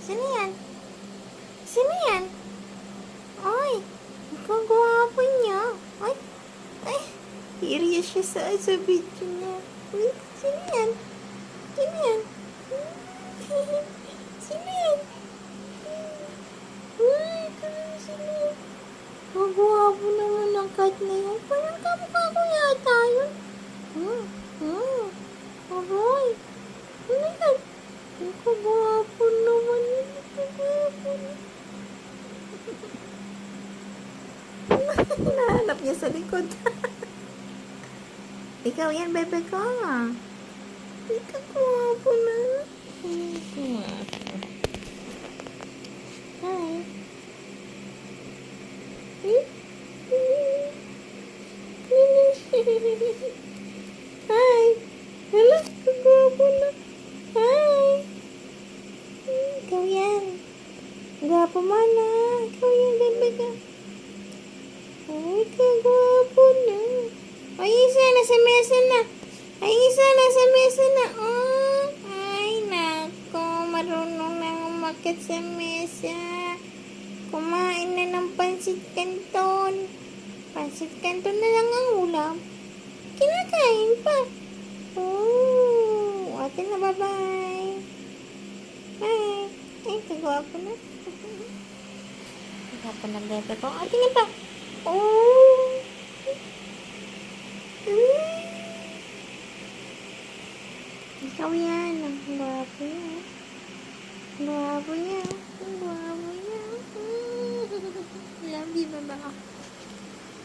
Sino yan? Sino yan? Ay, ikaw gwapo niya. Ay, ay, serious siya sa video niya. Uy, sino yan? Sino yan? Sino yan? Uy, sino yan? Ang gwapo naman ng cat na yan. Parang kamukha ko yata yun. Aroy. Ano yan? Ang kagwapo naman yun. Nahanap niya sa likod. Ikaw yan, bebe ko. Ikaw gwapo na. Gwapo. Hi. Hi. Hala, kagwapo na. Hi. Ikaw yan. Gwapo mo na. Ikaw yan, bebe ka. Ay, kagwapo na. Ay, isa, nasa mesa na. Ay, isa, nasa mesa na. Oh, ay, nako. Marunong na umakyat sa mesa. Kumain na ng pansit canton. Pansit canton na lang ang ulam. Kinakain pa. Oh, ate na, bye-bye. Bye. Ay, kagwapo na. Kagwapo na bebe ko. Ate nga pa. Oh. Ikaw yan. Ang gwapo yan. Gwapo yan. Gwapo yan. Love you, baba.